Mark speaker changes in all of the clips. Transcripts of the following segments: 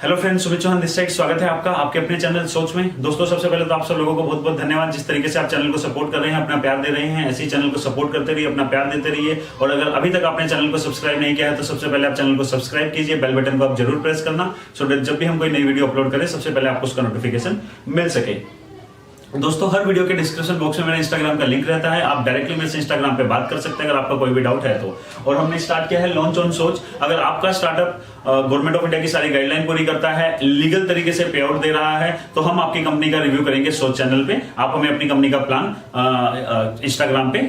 Speaker 1: Hello friends, Sumit Chauhan this side. स्वागत है आपका आपके अपने चैनल सोच में। दोस्तों, सबसे पहले तो आप सब लोगों को बहुत बहुत धन्यवाद, जिस तरीके से आप चैनल को सपोर्ट कर रहे हैं, अपना प्यार दे रहे हैं। ऐसे ही चैनल को सपोर्ट करते रहिए, अपना प्यार देते रहिए। और अगर अभी तक आपने चैनल को सब्सक्राइब नहीं किया है तो सबसे पहले आप चैनल को सब्सक्राइब कीजिए, बेल बटन को आप जरूर प्रेस करना, सो दैट जब भी हम कोई नई वीडियो अपलोड करें सबसे पहले आपको उसका नोटिफिकेशन मिल सके। दोस्तों, हर वीडियो के डिस्क्रिप्शन बॉक्स में मेरा इंस्टाग्राम का लिंक रहता है, आप डायरेक्टली मेरे से इंस्टाग्राम पे बात कर सकते हैं अगर आपका कोई भी डाउट है तो। और हमने स्टार्ट किया है लॉन्च ऑन सोच। अगर आपका स्टार्टअप गवर्नमेंट ऑफ इंडिया की सारी गाइडलाइन पूरी करता है, लीगल तरीके से पे आउट दे रहा है, तो हम आपकी कंपनी का रिव्यू करेंगे सोच चैनल पे। आप हमें अपनी कंपनी का प्लान इंस्टाग्राम पे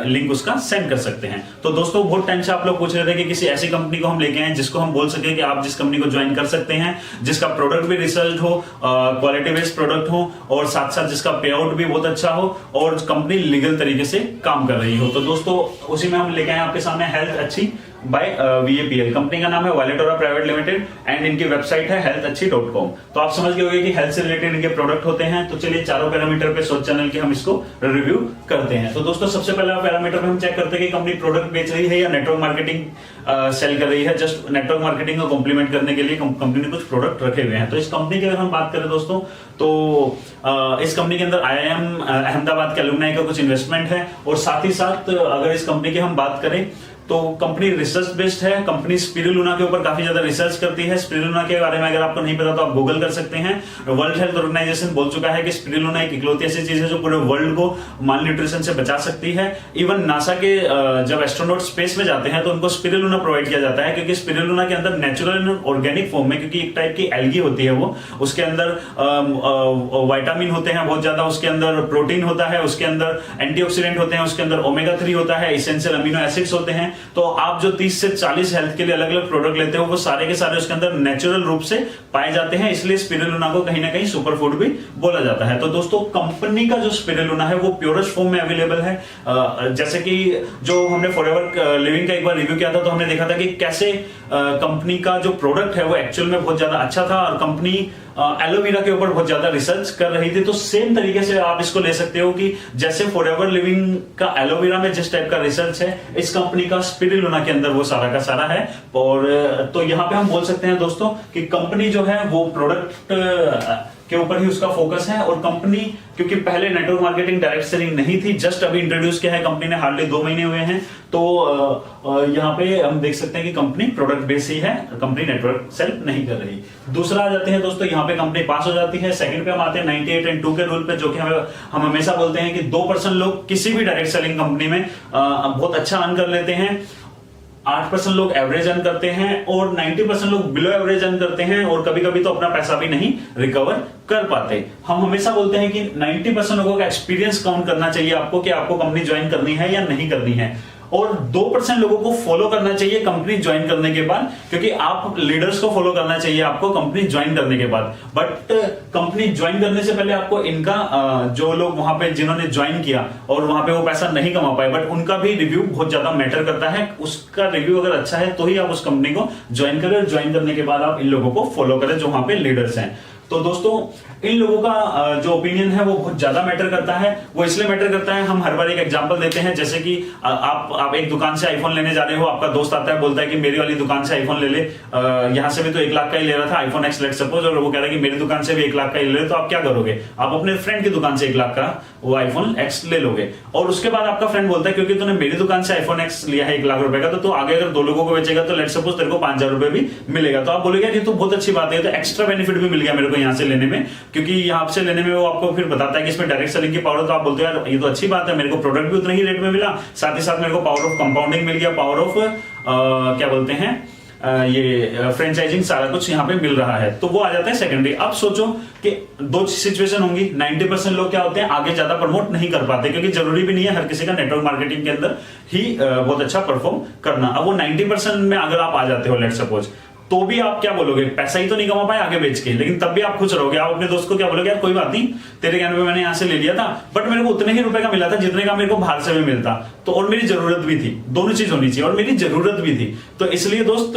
Speaker 1: लिंक उसका सेंड कर सकते हैं। तो दोस्तों, बहुत टाइम से आप लोग पूछ रहे थे कि किसी ऐसी कंपनी को हम लेके आए जिसको हम बोल सके कि आप जिस कंपनी को ज्वाइन कर सकते हैं, जिसका प्रोडक्ट भी रिसर्च हो, क्वालिटी बेस्ड प्रोडक्ट हो, और साथ साथ जिसका पे आउट भी बहुत अच्छा हो और कंपनी लीगल तरीके से काम कर रही हो। तो दोस्तों, उसी में हम लेके आए आपके सामने हेल्थ अच्छी बाय VAPL। कंपनी का नाम है वॉलेटोरा प्राइवेट लिमिटेड एंड इनकी वेबसाइट है healthachhi.com। तो आप समझ गए होंगे कि हेल्थ से रिलेटेड इनके प्रोडक्ट होते हैं। तो चलिए चारों पैरामीटर पे सोच चैनल के हम इसको रिव्यू करते हैं। तो दोस्तों, सबसे पहला पैरामीटर पे हम चेक करते हैं कि कंपनी प्रोडक्ट बेच रही है या नेटवर्क मार्केटिंग सेल कर रही है। जस्ट नेटवर्क मार्केटिंग को कॉम्प्लीमेंट करने के लिए कंपनी ने कुछ प्रोडक्ट रखे हुए हैं। तो इस कंपनी की अगर हम बात करें दोस्तों, तो इस कंपनी के अंदर IIM अहमदाबाद के अलुमनाई का कुछ इन्वेस्टमेंट है। और साथ ही साथ अगर इस कंपनी की हम बात करें तो कंपनी रिसर्च बेस्ड है। कंपनी स्पिरुलिना के ऊपर काफी ज्यादा रिसर्च करती है। स्पिरुलिना के बारे में अगर आपको नहीं पता तो आप गूगल कर सकते हैं। वर्ल्ड हेल्थ ऑर्गेनाइजेशन बोल चुका है कि स्पिरुलिना एक इकलौती ऐसी चीज है जो पूरे वर्ल्ड को माल न्यूट्रिशन से बचा सकती है। इवन नासा के जब एस्ट्रोनॉट स्पेस में जाते हैं तो उनको स्पिरुलिना प्रोवाइड किया जाता है, क्योंकि स्पिरुलिना के अंदर नेचुरल एंड ऑर्गेनिक फॉर्म में, क्योंकि एक टाइप की एल्गी होती है वो, उसके अंदर विटामिन होते हैं बहुत ज्यादा, उसके अंदर प्रोटीन होता है, उसके अंदर एंटीऑक्सीडेंट होते हैं, उसके अंदर ओमेगा 3 होता है, इसेंशियल अमीनो एसिड्स होते हैं। तो आप जो 30 से 40 हेल्थ के लिए अलग अलग प्रोडक्ट लेते हो वो सारे के सारे उसके अंदर नेचुरल रूप से पाए जाते हैं, इसलिए स्पिरुलिना को कहीं ना कहीं सुपर फूड भी बोला जाता है। तो दोस्तों, कंपनी का जो स्पिरुलिना है वो प्योरेस्ट फॉर्म में अवेलेबल है। जैसे कि जो हमने फॉरएवर लिविंग का एक बार रिव्यू किया था तो हमने देखा था कि कैसे कंपनी का जो प्रोडक्ट है वो एक्चुअल में बहुत ज्यादा अच्छा था और कंपनी एलोवेरा के ऊपर बहुत ज्यादा रिसर्च कर रही थी। तो सेम तरीके से आप इसको ले सकते हो कि जैसे फॉरएवर लिविंग का एलोवेरा में जिस टाइप का रिसर्च है, इस कंपनी का स्पिरुलिना के अंदर वो सारा का सारा है। और तो यहां पे हम बोल सकते हैं दोस्तों कि कंपनी जो है वो प्रोडक्ट के ऊपर ही उसका फोकस है। और कंपनी, क्योंकि पहले नेटवर्क मार्केटिंग डायरेक्ट सेलिंग नहीं थी, जस्ट अभी इंट्रोड्यूस किया है कंपनी ने, हार्डली 2 महीने हुए हैं। तो यहाँ पे हम देख सकते हैं कि कंपनी प्रोडक्ट बेस ही है, कंपनी नेटवर्क सेल नहीं कर रही। दूसरा आ जाते हैं दोस्तों, यहाँ पे कंपनी पास हो जाती है। सेकंड पे हम आते हैं 98 and 2 के रूल पे, जो कि हम हमेशा बोलते हैं कि 2% लोग किसी भी डायरेक्ट सेलिंग कंपनी में बहुत अच्छा अर्न कर लेते हैं, 8% लोग एवरेज अर्न करते हैं और 90% लोग बिलो एवरेज अर्न करते हैं, और कभी कभी तो अपना पैसा भी नहीं रिकवर कर पाते। हम हमेशा बोलते हैं कि 90% लोगों का एक्सपीरियंस काउंट करना चाहिए आपको कि आपको कंपनी ज्वाइन करनी है या नहीं करनी है, और 2% लोगों को फॉलो करना चाहिए कंपनी ज्वाइन करने के बाद, क्योंकि आप लीडर्स को फॉलो करना चाहिए आपको कंपनी ज्वाइन करने के बाद। बट कंपनी ज्वाइन करने से पहले आपको इनका जो लोग वहां पे जिन्होंने ज्वाइन किया और वहां पे वो पैसा नहीं कमा पाए, बट उनका भी रिव्यू बहुत ज्यादा मैटर करता है। उसका रिव्यू अगर अच्छा है तो ही आप उस कंपनी को ज्वाइन करें, और ज्वाइन करने के बाद आप इन लोगों को फॉलो करें जो वहां पे लीडर्स हैं। तो दोस्तों, इन लोगों का जो ओपिनियन है वो बहुत ज्यादा मैटर करता है। वो इसलिए मैटर करता है, हम हर बार एक एग्जांपल देते हैं। जैसे कि आप एक दुकान से आईफोन लेने जा रहे हो, आपका दोस्त आता है बोलता है कि मेरी वाली दुकान से आईफोन ले ले, यहां से भी तो 1 लाख का ही ले रहा था आईफोन X लेट सपोज, और वो कह रहा है कि मेरी दुकान से भी 1 लाख का ही ले ले, तो आप क्या करोगे? आप अपने फ्रेंड की दुकान से 1 लाख का वो आईफोन X ले लोगे। और उसके बाद आपका फ्रेंड बोलता है क्योंकि तूने मेरी दुकान से आईफोन X लिया है 1 लाख रुपए का, तो आगे अगर 2 लोगों को बेचेगा तो लेट सपोज तेरे को 5,000 रुपए भी मिलेगा। तो आप बोलोगे ये तो बहुत अच्छी बात है, तो एक्स्ट्रा बेनिफिट भी मिल गया मेरे को यहाँ से लेने में, क्योंकि यहाँ से लेने में वो आपको फिर बताता है कि इसमें डायरेक्ट सेलिंग की पावर है। तो आप बोलते हो यार ये तो अच्छी बात है, मेरे को प्रोडक्ट भी उतना ही रेट में मिला, साथ ही साथ मेरे को पावर ऑफ कंपाउंडिंग मिल गया, पावर ऑफ क्या बोलते हैं ये फ्रेंचाइजिंग, सारा कुछ यहाँ पे मिल रहा है। तो वो आ जाता है सेकेंडरी। अब सोचो कि 2 सिचुएशन होंगी। 90% लोग क्या होते हैं, आगे ज्यादा प्रमोट नहीं कर पाते, क्योंकि जरूरी भी नहीं है हर किसी का नेटवर्क मार्केटिंग के अंदर ही बहुत अच्छा परफॉर्म करना। अब वो 90% में अगर आप आ जाते हो लेट सपोज, तो भी आप क्या बोलोगे? पैसा ही तो नहीं कमा पाए आगे बेच के, लेकिन तब भी आप खुश रहोगे। आप अपने दोस्त को क्या बोलोगे? यार कोई बात नहीं, तेरे कहने पे मैंने यहाँ से ले लिया था, बट मेरे को उतने ही रुपए का मिला था जितने का मेरे को बाहर से भी मिलता। तो और मेरी जरूरत भी थी, दोनों चीज होनी चाहिए, और मेरी जरूरत भी थी। तो इसलिए दोस्त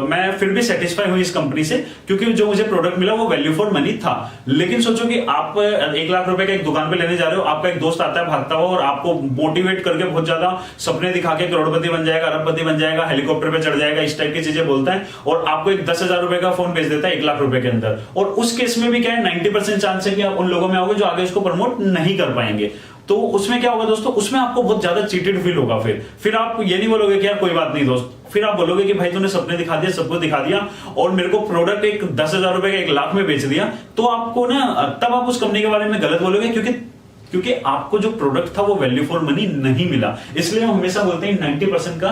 Speaker 1: मैं फिर भी सेटिस्फाई हुई इस कंपनी से, क्योंकि जो मुझे प्रोडक्ट मिला वो वैल्यू फॉर मनी था। लेकिन सोचो कि आप 1 लाख रुपए का एक दुकान पे लेने जा रहे हो, आपका एक दोस्त आता है भागता हुआ और आपको मोटिवेट करके बहुत ज्यादा सपने दिखा के करोड़पति बन जाएगा, अरबपति बन जाएगा, हेलीकॉप्टर पे चढ़ जाएगा, इस टाइप की चीजें बोलता है, और आपको एक 10,000 रुपए का फोन बेच देता है 1 लाख रुपए के अंदर। और उस केस में भी क्या है, 90% चांस है कि आप उन लोगों में आओगे जो आगे इसको प्रमोट नहीं कर पाएंगे। तो उसमें क्या होगा दोस्तों, उसमें आपको बहुत ज्यादा चीटेड फील होगा। फिर आप ये नहीं बोलोगे कि यार कोई बात नहीं दोस्त, फिर आप बोलोगे कि भाई तूने सपने दिखा दिया, सबको दिखा दिया, और मेरे को प्रोडक्ट एक 10,000 रुपए का 1 लाख में बेच दिया। तो आपको ना, तब आप उस कंपनी के बारे में गलत बोलोगे, क्योंकि आपको जो प्रोडक्ट था वो वैल्यू फॉर मनी नहीं मिला। इसलिए हम हमेशा बोलते हैं 90% का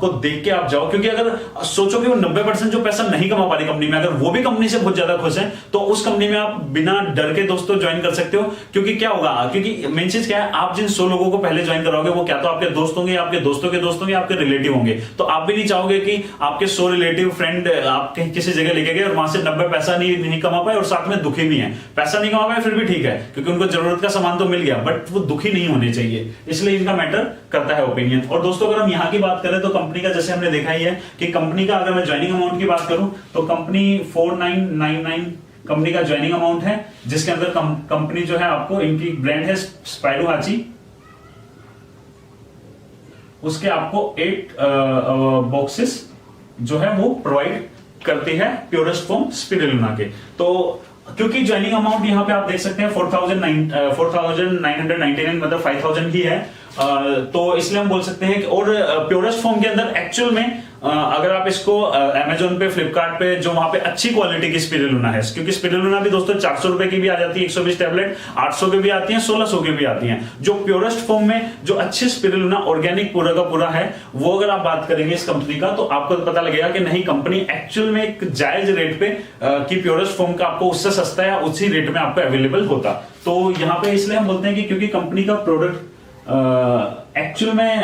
Speaker 1: को देख के आप जाओ, क्योंकि अगर सोचो कि वो 90% जो पैसा नहीं कमा पा रही कंपनी में, अगर वो भी कंपनी से बहुत ज्यादा खुश है, तो उस कंपनी में आप बिना डर के दोस्तों ज्वाइन कर सकते हो। क्योंकि क्या होगा, क्योंकि मेन चीज क्या है, आप जिन 100 लोगों को पहले ज्वाइन कराओगे वो क्या तो आपके दोस्त होंगे, आपके दोस्तों के दोस्त होंगे, आपके रिलेटिव होंगे। तो आप भी नहीं चाहोगे कि आपके 100 रिलेटिव फ्रेंड आप कहीं किसी जगह लेके गए और वहां से 90 पैसा नहीं कमा पाए और साथ में दुखी भी है। पैसा नहीं कमा पाए फिर भी ठीक है, क्योंकि उनको जरूरत का सामान तो मिल गया, बट वो दुखी नहीं होने चाहिए। इसलिए इनका मैटर करता है ओपिनियन। और दोस्तों अगर हम यहां की बात करें तो कंपनी का जैसे हमने देखा ही है कि कंपनी का, अगर मैं ज्वाइनिंग अमाउंट की बात करूं तो कंपनी 4999 कंपनी का ज्वाइनिंग अमाउंट है, जिसके अंदर कंपनी जो है आपको, इनकी ब्रांड है स्पाइरो हाची, उसके आपको 8 बॉक्सेस जो है वो प्रोवाइड करती है प्योरेस्ट फॉर्म स्पिरुलिना के। तो क्योंकि ज्वाइनिंग अमाउंट यहाँ पे आप देख सकते हैं 4,999 मतलब 5,000 ही है, तो इसलिए हम बोल सकते हैं कि, और प्योरेस्ट फॉर्म के अंदर एक्चुअल में अगर आप इसको Amazon पे, फ्लिपकार्ट पे, जो वहां पे अच्छी क्वालिटी की स्पिरुलिना है, क्योंकि स्पिरुलिना भी दोस्तों 400 रुपए की भी आ जाती है 120 टैबलेट, 800 की भी आती है, 1600 की भी आती है। जो प्योरेस्ट फॉर्म में जो अच्छी स्पिरुलिना ऑर्गेनिक पूरा का पूरा है, वो अगर आप बात करेंगे इस कंपनी का, तो आपको पता लगेगा कि नहीं, कंपनी एक्चुअल में एक जायज रेट पे की प्योरेस्ट फॉर्म का आपको उससे सस्ता है, उसी रेट में आपको अवेलेबल होता। तो यहाँ पे इसलिए हम बोलते हैं कि क्योंकि कंपनी का प्रोडक्ट एक्चुअल में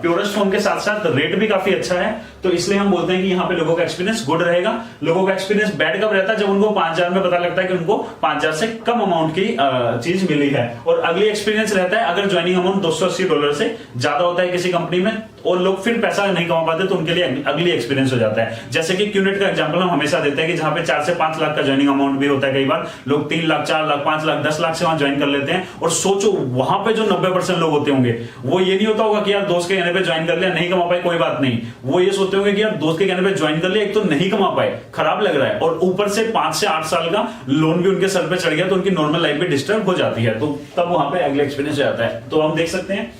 Speaker 1: प्योरेस्ट फॉर्म के साथ साथ रेट भी काफी अच्छा है, तो इसलिए हम बोलते हैं कि यहाँ पे लोगों का एक्सपीरियंस गुड रहेगा। लोगों का एक्सपीरियंस बैड कब रहता है, जब उनको 5,000 में पता लगता है कि उनको 5,000 से कम अमाउंट की चीज मिली है। और अगली एक्सपीरियंस रहता है अगर ज्वाइनिंग अमाउंट $280 से ज्यादा होता है किसी कंपनी में और लोग फिर पैसा नहीं कमा पाते, तो उनके लिए अगली एक्सपीरियंस हो जाता है। जैसे कि क्यूनेट का एग्जांपल हम हमेशा देते हैं कि जहां पे 4 से 5 लाख का ज्वाइनिंग अमाउंट भी होता है, कई बार लोग 3 लाख, 4 लाख, 5 लाख, 10 लाख से वहां ज्वाइन कर लेते हैं। और सोचो वहां पे जो 90% लोग होते होंगे, वो ये नहीं होता होगा कि यार दोस्त के कहने पे ज्वाइन कर लिया, नहीं कमा पाए कोई बात नहीं, वो ये सोचते होंगे कि यार दोस्त के कहने पे ज्वाइन कर लिया, एक तो नहीं कमा पाए, खराब लग रहा है, और ऊपर से 5 से 8 साल का लोन भी उनके सर पे चढ़ गया, तो उनकी नॉर्मल लाइफ भी डिस्टर्ब हो जाती है। तो तब वहां पे अगले एक्सपीरियंस हो जाता है। तो हम देख सकते हैं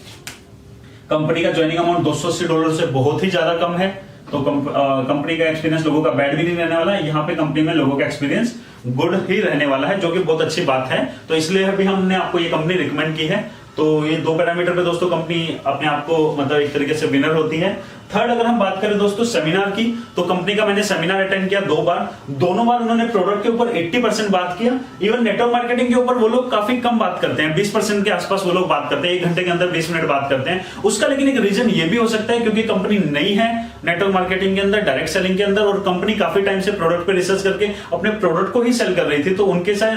Speaker 1: कंपनी का ज्वाइनिंग अमाउंट $280 से बहुत ही ज्यादा कम है। तो कंपनी का एक्सपीरियंस लोगों का बैड भी नहीं रहने वाला है, यहाँ पे कंपनी में लोगों का एक्सपीरियंस गुड ही रहने वाला है, जो कि बहुत अच्छी बात है। तो इसलिए अभी हमने आपको ये कंपनी रिकमेंड की है। तो ये 2 पैरामीटर पे दोस्तों कंपनी अपने आप को मतलब एक तरीके से विनर होती है। थर्ड, अगर हम बात करें दोस्तों सेमिनार की, तो कंपनी का मैंने सेमिनार अटेंड किया 2 बार। दोनों बार उन्होंने प्रोडक्ट के ऊपर 80% बात किया। इवन नेटवर्क मार्केटिंग के ऊपर वो लोग काफी कम बात करते हैं, 20% के आसपास वो लोग बात करते हैं, 1 घंटे के अंदर 20 मिनट बात करते हैं। उसका लेकिन एक रीजन ये भी हो सकता है क्योंकि कंपनी नई है नेटवर्क मार्केटिंग के अंदर, डायरेक्ट सेलिंग के अंदर, और कंपनी काफी टाइम से प्रोडक्ट पे रिसर्च करके अपने प्रोडक्ट को ही सेल कर रही थी। तो उनके साथ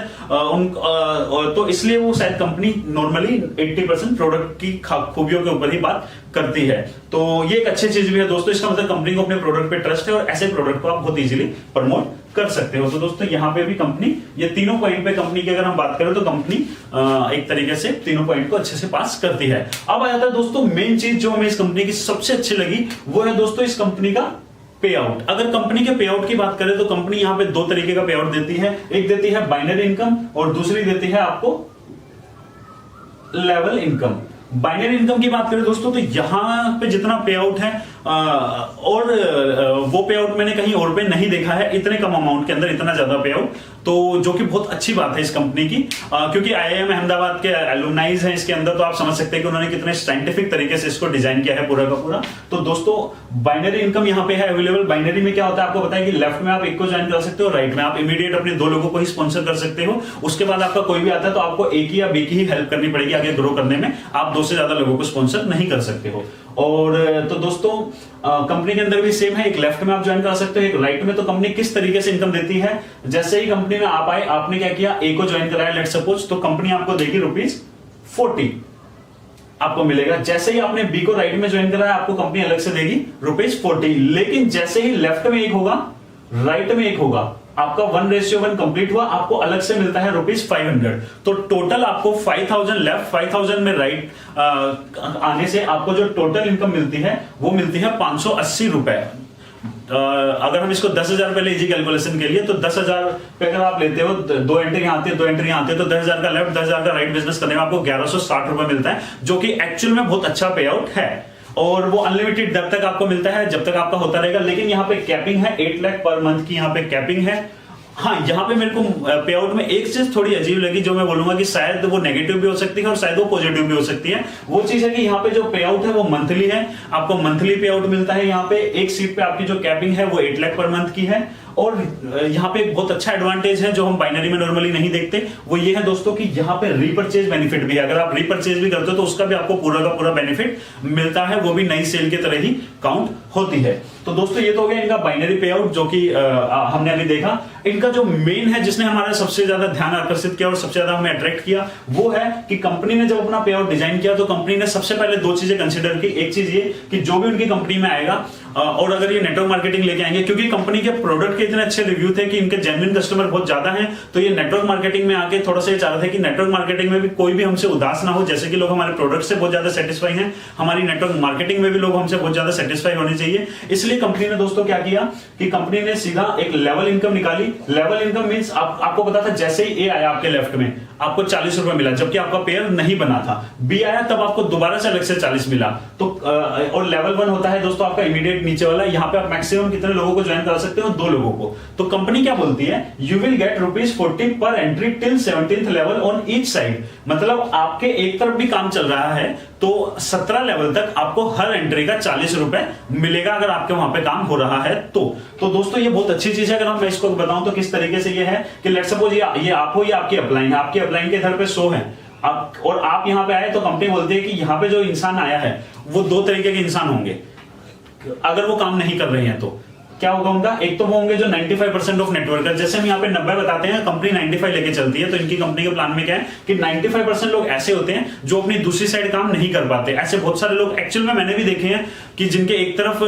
Speaker 1: तो इसलिए वो शायद कंपनी नॉर्मली 80% प्रोडक्ट की खूबियों के ऊपर ही बात करती है। तो ये एक अच्छी चीज भी है दोस्तों, इसका मतलब कंपनी को अपने प्रोडक्ट पे ट्रस्ट है और ऐसे प्रोडक्ट को आप बहुत इजीली प्रमोट कर सकते हो। तो दोस्तों यहाँ पे भी कंपनी, ये तीनों पॉइंट पे कंपनी की अगर हम बात करें तो कंपनी एक तरीके से तीनों पॉइंट को अच्छे से पास करती है। अब आ जाता है दोस्तों मेन चीज जो हमें इस कंपनी की सबसे अच्छी लगी, वो है दोस्तों इस कंपनी का पे आउट। अगर कंपनी के पे आउट की बात करें तो कंपनी यहाँ पे 2 तरीके का पे आउट देती है। एक देती है बाइनरी इनकम और दूसरी देती है आपको लेवल इनकम। बाइनरी इनकम की बात करें दोस्तों तो यहां पे जितना पे आउट है और वो पे आउट मैंने कहीं और पे नहीं देखा है, इतने कम अमाउंट के अंदर इतना ज्यादा पे आउट, तो जो कि बहुत अच्छी बात है इस कंपनी की, क्योंकि IIM अहमदाबाद के एलुमनाइज हैं इसके अंदर, तो आप समझ सकते हैं कि उन्होंने कितने साइंटिफिक तरीके से इसको डिजाइन किया है पूरा का पूरा। तो दोस्तों बाइनरी इनकम यहाँ पे है अवेलेबल। बाइनरी में क्या होता है आपको पता है कि लेफ्ट में आप एक को ज्वाइन कर सकते हो, राइट में आप इमीडिएट अपने 2 लोगों को ही स्पॉन्सर कर सकते हो। उसके बाद आपका कोई भी आता है तो आपको एक ही या बी की ही हेल्प करनी पड़ेगी आगे ग्रो करने में, आप 2 से ज्यादा लोगों को स्पॉन्सर नहीं कर सकते हो। और तो दोस्तों कंपनी के अंदर भी सेम है, एक लेफ्ट में आप ज्वाइन कर सकते हो, एक राइट में। तो कंपनी किस तरीके से इनकम देती है, जैसे ही कंपनी में आप आए, आपने क्या किया, ए को ज्वाइन कराया लेट सपोज, तो कंपनी आपको देगी ₹40। आपको मिलेगा। जैसे ही आपने बी को राइट में ज्वाइन करा है, आपको कंपनी अलग से देगी ₹40। लेकिन जैसे ही लेफ्ट में एक होगा, राइट में एक होगा, आपका 1:1 कंप्लीट हुआ, आपको अलग से मिलता है ₹500। तो टोटल आपको 5000 लेफ्ट, 5000 में राइट आने से आपको जो टोटल इनकम मिलती है वो मिलती है ₹580। अगर हम इसको 10,000 पे ले इजी कैलकुलेशन के लिए, तो 10,000 पे अगर आप लेते हो, 2 एंट्री आती है, 2 एंट्री आती है, तो 10,000 का लेफ्ट, 10,000 का राइट बिजनेस करने में आपको ₹1160 मिलता है, जो कि एक्चुअल में बहुत अच्छा पे आउट है। और वो अनलिमिटेड जब तक आपको मिलता है, जब तक आपका होता रहेगा। लेकिन यहाँ पे कैपिंग है 8 लाख पर मंथ की, यहाँ पे कैपिंग है। हाँ, यहाँ पे मेरे को पे आउट में एक चीज थोड़ी अजीब लगी, जो मैं बोलूंगा कि शायद वो नेगेटिव भी हो सकती है और शायद वो पॉजिटिव भी हो सकती है। वो चीज है कि यहाँ पे जो पे आउट है वो मंथली है, आपको मंथली पे आउट मिलता है। यहाँ पे एक सीट पे आपकी जो कैपिंग है वो 8 लाख पर मंथ की है। और यहाँ पे एक बहुत अच्छा एडवांटेज है जो हम बाइनरी में नॉर्मली नहीं देखते, वो ये है दोस्तों कि यहाँ पे रीपरचेज बेनिफिट भी है। अगर आप रीपरचेज भी करते हो तो उसका भी आपको पूरा का पूरा बेनिफिट मिलता है, वो भी नई सेल की तरह ही काउंट होती है। तो दोस्तों ये तो हो गया इनका बाइनरी पे आउट, जो कि हमने अभी देखा। इनका जो मेन है, जिसने हमारा सबसे ज्यादा ध्यान आकर्षित किया और सबसे ज्यादा हमें अट्रैक्ट किया, वो है कि कंपनी ने जब अपना पे आउट डिजाइन किया तो कंपनी ने सबसे पहले 2 चीजें कंसिडर की। एक चीज ये कि जो भी उनकी कंपनी में आएगा और अगर ये नेटवर्क मार्केटिंग लेके आएंगे, क्योंकि कंपनी के प्रोडक्ट के इतने अच्छे रिव्यू थे कि इनके जेन्युइन कस्टमर बहुत ज्यादा हैं, तो ये नेटवर्क मार्केटिंग में आके थोड़ा सा ये चाह रहे थे कि नेटवर्क मार्केटिंग में भी कोई भी हमसे उदास ना हो। जैसे कि लोग हमारे प्रोडक्ट से बहुत ज्यादा सेटिस्फाई हैं, हमारी नेटवर्क मार्केटिंग में भी लोग हमसे बहुत ज्यादा सेटिस्फाई होने चाहिए। इसलिए कंपनी ने दोस्तों क्या किया कि कंपनी ने सीधा एक लेवल इनकम निकाली। लेवल इनकम मींस आपको पता था जैसे ही ए आया आपके लेफ्ट में, आपको ₹40 मिला, जबकि आपका पेयर नहीं बना था। बी आया तब आपको दोबारा से अलग से 40 मिला। तो और लेवल 1 होता है दोस्तों आपका इमीडिएट नीचे वाला। यहाँ पे आप मैक्सिमम कितने लोगों को ज्वाइन करा सकते हो? 2 लोगों को। तो कंपनी क्या बोलती है, यू विल गेट ₹40 पर entry till 17th level on each side. मतलब आपके एक तरफ भी काम चल रहा है तो 17 लेवल तक आपको हर एंट्री का ₹40 मिलेगा, अगर आपके वहां पे काम हो रहा है तो दोस्तों ये बहुत अच्छी चीज है। अगर मैं इसको बताऊं तो किस तरीके से ये है कि लेट्स सपोज ये आप हो, ये आपकी अपलाइन है, आपकी अपलाइन के इधर पे 100 है और आप यहाँ पे आए, तो कंपनी बोलती है कि यहाँ पे जो इंसान आया है वो 2 तरीके के इंसान होंगे। अगर वो काम नहीं कर रहे हैं तो क्या होगा उनका? एक तो वो होंगे जो 95% ऑफ नेटवर्कर, जैसे हम यहाँ पे 90 बताते हैं, कंपनी 95 लेके चलती है। तो इनकी कंपनी के प्लान में क्या है कि 95% लोग ऐसे होते हैं जो अपनी दूसरी साइड काम नहीं कर पाते। ऐसे बहुत सारे लोग एक्चुअल में मैंने भी देखे हैं कि जिनके एक तरफ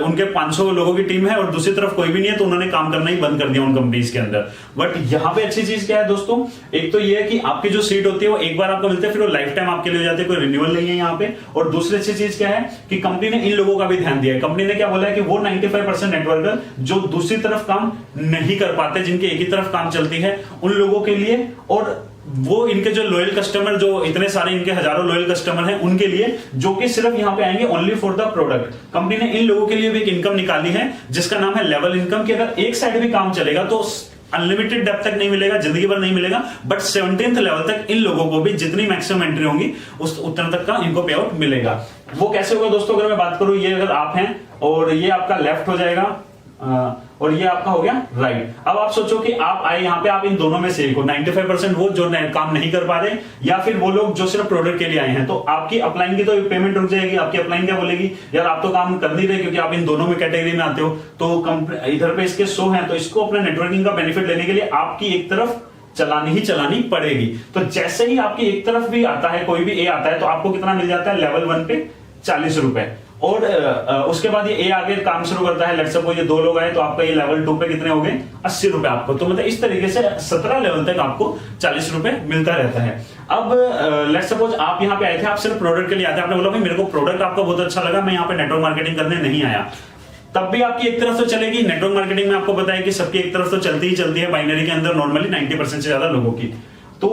Speaker 1: उनके 500 लोगों की टीम है और दूसरी तरफ कोई भी नहीं है, तो उन्होंने काम करना ही बंद कर दिया उन कंपनीज के अंदर। बट यहाँ पे अच्छी चीज क्या है दोस्तों, एक तो ये है कि आपकी जो सीट होती है वो एक बार आपको मिलती है, फिर वो लाइफ टाइम आपके लिए हो जाती है, कोई रिन्यूअल नहीं है यहाँ पे। और दूसरी अच्छी चीज क्या है कि कंपनी ने इन लोगों का भी ध्यान दिया है। कंपनी ने क्या बोला है कि वो 95% नेटवर्कर जो दूसरी तरफ काम नहीं कर पाते, जिनके एक ही तरफ काम चलती है, उन लोगों के लिए, और वो इनके जो लॉयल कस्टमर, जो इतने सारे इनके हजारों लॉयल कस्टमर हैं, उनके लिए, जो कि सिर्फ यहां पे आएंगे only for the product. Company ने इन लोगों के लिए भी एक इनकम निकाली है जिसका नाम है लेवल इनकम, कि अगर एक साइड भी काम चलेगा तो अनलिमिटेड डेप्थ तक नहीं मिलेगा, जिंदगी भर नहीं मिलेगा, बट 17th लेवल तक इन लोगों को भी जितनी मैक्सिमम एंट्री होंगी उतना तक का इनको पे आउट मिलेगा। वो कैसे होगा दोस्तों, अगर मैं बात करूं, ये अगर आप हैं और ये आपका लेफ्ट हो जाएगा और ये आपका हो गया राइट। अब आप सोचो कि आप आए यहाँ पे, आप इन दोनों में से एक हो, 95% वो जो काम नहीं कर पा रहे, या फिर वो लोग जो सिर्फ प्रोडक्ट के लिए आए हैं, तो आपकी अपलाइन की तो पेमेंट रुक जाएगी। आपकी अपलाइन क्या बोलेगी, यार आप तो काम कर नहीं रहे क्योंकि आप इन दोनों में कैटेगरी में आते हो। तो इधर पे इसके 100 हैं, तो इसको अपने नेटवर्किंग का बेनिफिट लेने के लिए आपकी एक तरफ चलानी पड़ेगी। तो जैसे ही आपकी एक तरफ भी आता है, कोई भी ए आता है, तो आपको कितना मिल जाता है लेवल 1 पे ₹40। और उसके बाद ये ए आगे काम शुरू करता है। लेट्स सपोज ये 2 लोग आए, तो आपका ये लेवल 2 पे कितने हो गए ₹80 आपको। तो मतलब इस तरीके से 17 लेवल तक आपको ₹40 मिलता रहता है। अब लेट्स सपोज आप यहाँ पे आए थे, आप सिर्फ प्रोडक्ट के लिए आते, आपने बोला भाई मेरे को प्रोडक्ट आपका बहुत अच्छा लगा, मैं यहाँ पे नेटवर्क मार्केटिंग करने नहीं आया, तब भी आपकी एक तरफ तो चलेगी। नेटवर्क मार्केटिंग में आपको पता है कि सबकी एक तरफ तो चलती ही चलती है, बाइनरी के अंदर नॉर्मली 90% से ज्यादा लोगों की। तो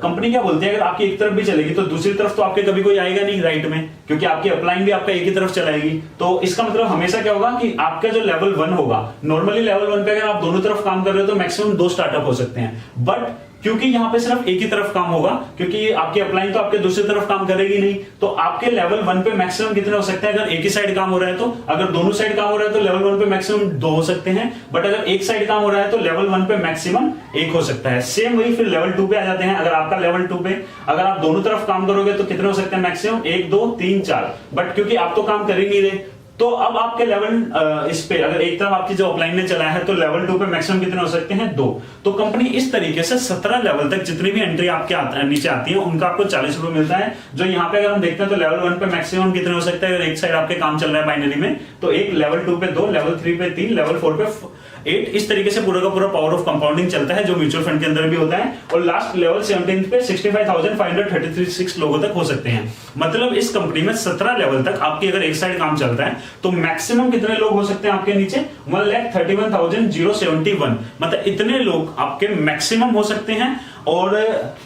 Speaker 1: कंपनी क्या बोलती है, अगर आपकी एक तरफ भी चलेगी तो दूसरी तरफ तो आपके कभी कोई आएगा नहीं राइट में, क्योंकि आपकी अपलाइन भी आपका एक ही तरफ चलाएगी। तो इसका मतलब हमेशा क्या होगा कि आपका जो लेवल 1 होगा, नॉर्मली लेवल 1 पे अगर आप दोनों तरफ काम कर रहे हो तो मैक्सिमम 2 स्टार्टअप हो सकते हैं। बट क्योंकि यहां पे सिर्फ एक ही तरफ काम होगा, क्योंकि आपकी अपलाइन तो आपके दूसरी तरफ काम करेगी नहीं, तो आपके लेवल 1 पे मैक्सिमम कितने हो सकते हैं? अगर एक ही साइड काम हो रहा है तो, अगर दोनों साइड काम हो रहा है तो लेवल 1 पे मैक्सिमम 2 हो सकते हैं, बट अगर एक साइड काम हो रहा है तो लेवल 1 पे मैक्सिमम 1 हो सकता है। सेम वही फिर लेवल 2 पे आ जाते हैं। अगर आपका लेवल 2 पे अगर आप दोनों तरफ काम करोगे तो कितने हो सकते हैं? मैक्सिमम 1 2 3 4। बट क्योंकि आप तो काम कर ही नहीं रहे, तो अब आपके लेवल इस पे अगर एक तरफ आपकी जो ऑफलाइन ने चला है तो लेवल 2 पे मैक्सिमम कितने हो सकते हैं 2। तो कंपनी इस तरीके से 17 लेवल तक जितनी भी एंट्री आपके नीचे आती है उनका आपको 40 रुपए मिलता है। जो यहाँ पे अगर हम देखते हैं तो लेवल 1 पे मैक्सिमम कितने हो सकते हैं, अगर एक साइड आपके काम चल रहा है बाइनरी में तो एक, लेवल 2 पे 2, लेवल 3 पे 3, लेवल 4 पे 8। इस तरीके से पूरा का पूरा पावर ऑफ कंपाउंडिंग चलता है जो म्यूचुअल फंड के अंदर भी होता है। और लास्ट लेवल 17 पे 65,536 लोगों तक हो सकते हैं। मतलब इस कंपनी में 17 लेवल तक आपकी अगर एक साइड काम चलता है तो मैक्सिमम कितने लोग हो सकते हैं आपके नीचे 1,31,071। मतलब इतने लोग आपके मैक्सिमम हो सकते हैं। और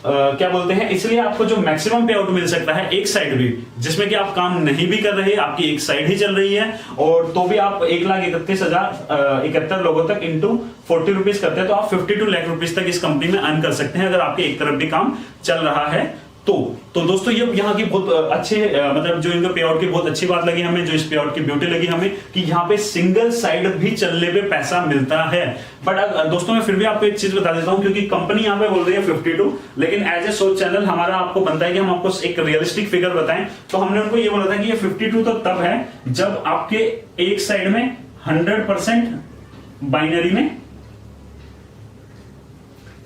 Speaker 1: क्या बोलते हैं, इसलिए आपको जो मैक्सिमम पे आउट मिल सकता है एक साइड भी, जिसमें कि आप काम नहीं भी कर रहे, आपकी एक साइड ही चल रही है, और तो भी आप 1,31,071 लोगों तक इंटू 40 रुपीज करते हैं तो आप 52 लाख रुपीज तक इस कंपनी में अर्न कर सकते हैं अगर आपके एक तरफ भी काम चल रहा है। तो दोस्तों ये यहाँ की बहुत अच्छे मतलब जो इनका पे आउट की बहुत अच्छी बात लगी हमें, जो इस पे आउट की ब्यूटी लगी हमें कि यहाँ पे सिंगल साइड भी चलने पे पैसा मिलता है। बट दोस्तों मैं फिर भी आपको एक चीज बता देता हूँ, क्योंकि कंपनी यहाँ पे बोल रही है 52, लेकिन एज ए सोच चैनल हमारा आपको बनता है कि हम आपको एक रियलिस्टिक फिगर बताएं। तो हमने उनको ये बोला था कि ये 52 तो तब है जब आपके एक साइड में 100% बाइनरी में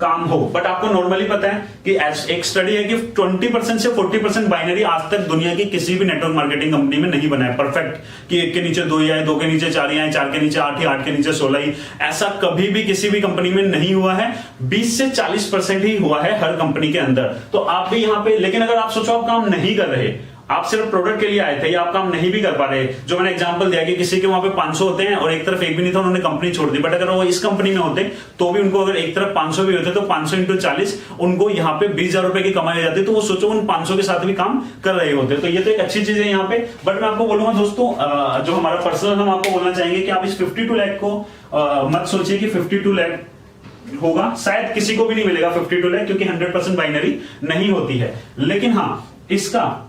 Speaker 1: काम हो। बट आपको नॉर्मली पता है कि एक स्टडी है कि 20% से 40% बाइनरी आज तक दुनिया की किसी भी नेटवर्क मार्केटिंग कंपनी में नहीं बना है परफेक्ट, कि एक के नीचे 2 ही आए, 2 के नीचे 4 ही आए, 4 के नीचे 8 ही, 8 के नीचे 16 ही। ऐसा कभी भी किसी भी कंपनी में नहीं हुआ है। 20 से 40% ही हुआ है हर कंपनी के अंदर। तो आप भी यहाँ पे, लेकिन अगर आप सोचो आप काम नहीं कर रहे, आप सिर्फ प्रोडक्ट के लिए आए थे या आप काम नहीं भी कर पा रहे, जो मैंने एग्जांपल दिया कि किसी के वहां पे 500 होते हैं और एक तरफ एक भी नहीं था, उन्होंने कंपनी छोड़ दी। बट अगर वो इस कंपनी में होते तो भी उनको अगर एक तरफ 500 भी होते तो 500 इंटू 40 उनको यहाँ पे 20,000 रुपए की कमाई हो जाती। तो वो सोचो उन 500 के साथ भी काम कर रहे होते। तो ये तो एक अच्छी चीज है यहाँ पे। बट मैं आपको बोलूंगा दोस्तों, जो हमारा पर्सनल हम आपको बोलना चाहेंगे कि आप इस 52 लाख को मत सोचिए कि 52 लाख होगा, शायद किसी को भी नहीं मिलेगा 52 लाख, क्योंकि 100% बाइनरी नहीं होती है। लेकिन हाँ, इसका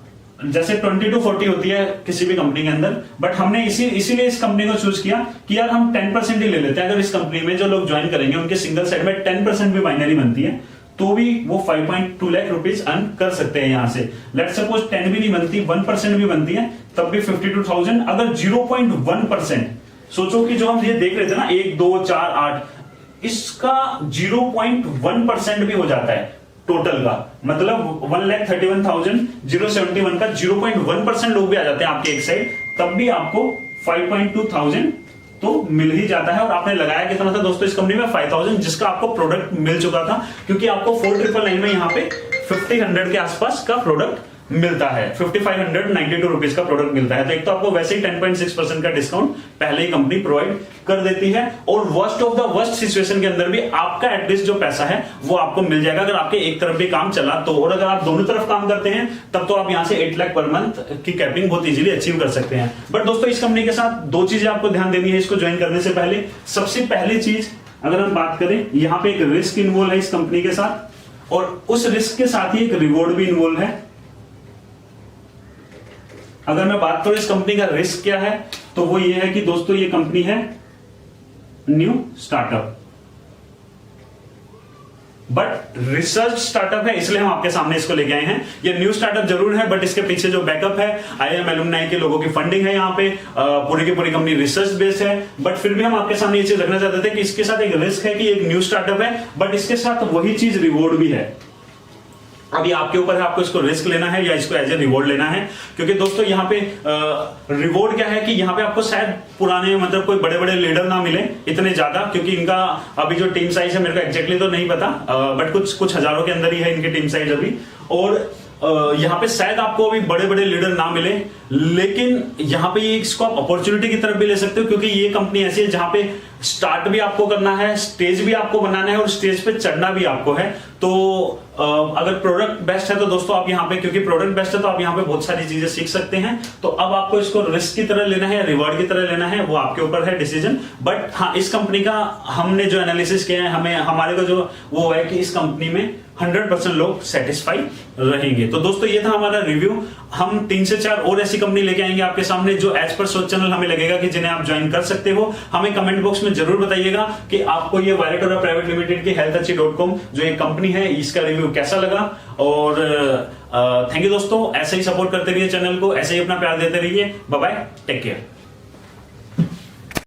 Speaker 1: जैसे 20 to 40 होती है किसी भी कंपनी के अंदर, बट हमने इसीलिए इस कंपनी को चूज किया कि यार हम 10% ही ले लेते हैं। अगर इस कंपनी में जो लोग ज्वाइन करेंगे उनके सिंगल साइड में 10% भी बाइनरी बनती है तो भी वो 5.2 लाख रुपीज अर्न कर सकते हैं यहाँ से। लेट्स सपोज 10 भी नहीं बनती, 1% भी बनती है तब भी 52,000। अगर 0.1%, सोचो कि जो हम ये देख रहे थे ना 1, 2, 4, 8, इसका 0.1% भी हो जाता है टोटल का, मतलब 1,31,071 का 0.1% लोग भी आ जाते हैं आपके एक साइड, तब भी आपको 5.2,000 तो मिल ही जाता है। और आपने लगाया कितना था दोस्तों इस कंपनी में 5,000, जिसका आपको प्रोडक्ट मिल चुका था, क्योंकि आपको 4,999 में यहाँ पे 50,100 के आसपास का प्रोडक्ट मिलता है, 5,592 रुपीज का प्रोडक्ट मिलता है। तो एक तो आपको वैसे ही 10.6% का डिस्काउंट पहले ही कंपनी प्रोवाइड कर देती है, और worst of the worst situation के अंदर भी आपका एटलीस्ट जो पैसा है वो आपको मिल जाएगा अगर आपके एक तरफ भी काम चला तो। और अगर आप दोनों तरफ काम करते हैं तब तो आप यहां से 8 लाख पर मंथ की कैपिंग बहुत इजीली अचीव कर सकते हैं। बट दोस्तों इस कंपनी के साथ 2 चीजें आपको ध्यान देनी है इसको ज्वाइन करने से पहले। सबसे पहली चीज, अगर हम बात करें, यहां पे एक रिस्क इन्वॉल्व है इस कंपनी के साथ, और उस रिस्क के साथ ही एक रिवॉर्ड भी इन्वॉल्व है। अगर मैं बात करूं इस कंपनी का रिस्क क्या है, तो वो ये है कि दोस्तों ये कंपनी है new startup, but research startup है, इसलिए हम आपके सामने इसको लेके आए हैं। ये न्यू स्टार्टअप जरूर है, बट इसके पीछे जो बैकअप है, IIM एलुमनाई के लोगों की फंडिंग है, यहाँ पे पूरी की पूरी कंपनी रिसर्च बेस्ड है। बट फिर भी हम आपके सामने ये चीज रखना चाहते थे कि इसके साथ एक रिस्क है कि एक न्यू स्टार्टअप है, बट इसके साथ वही चीज रिवॉर्ड भी है। अभी आपके ऊपर है आपको इसको रिस्क लेना है या इसको एज ए रिवॉर्ड लेना है। क्योंकि दोस्तों यहाँ पे रिवॉर्ड क्या है कि यहाँ पे आपको शायद पुराने मतलब कोई बड़े बड़े लीडर ना मिले इतने ज्यादा, क्योंकि इनका अभी जो टीम साइज है मेरे को एग्जैक्टली तो नहीं पता, बट कुछ हजारों के अंदर ही है इनकी टीम साइज अभी। और यहाँ पे शायद आपको अभी बड़े बड़े लीडर ना मिले, लेकिन यहाँ पे इसको आप अपॉर्चुनिटी की तरफ भी ले सकते हो, क्योंकि ये कंपनी ऐसी है जहां पे स्टार्ट भी आपको करना है, स्टेज भी आपको बनाना है और स्टेज पे चढ़ना भी आपको है। तो अगर प्रोडक्ट बेस्ट है तो दोस्तों आप यहाँ पे, क्योंकि प्रोडक्ट बेस्ट है तो आप यहाँ पे बहुत सारी चीजें सीख सकते हैं। तो अब आपको इसको रिस्क की तरह लेना है या रिवॉर्ड की तरह लेना है वो आपके ऊपर है डिसीजन। बट हाँ, इस कंपनी का हमने जो एनालिसिस किया है, हमारे को जो वो है कि इस कंपनी में 100% लोग सेटिस्फाई रहेंगे। तो दोस्तों ये था हमारा रिव्यू। हम 3 से 4 और ऐसी कंपनी लेके आएंगे आपके सामने जो एज पर सोच चैनल हमें लगेगा कि जिन्हें आप ज्वाइन कर सकते हो। हमें कमेंट बॉक्स में जरूर बताइएगा कि आपको ये वायलेटोरा प्राइवेट लिमिटेड की healthachhi.com जो एक कंपनी है इसका रिव्यू कैसा लगा। और थैंक यू दोस्तों, ऐसे ही सपोर्ट करते रहिए चैनल को, ऐसे ही अपना प्यार देते रहिए। Bye bye, take care.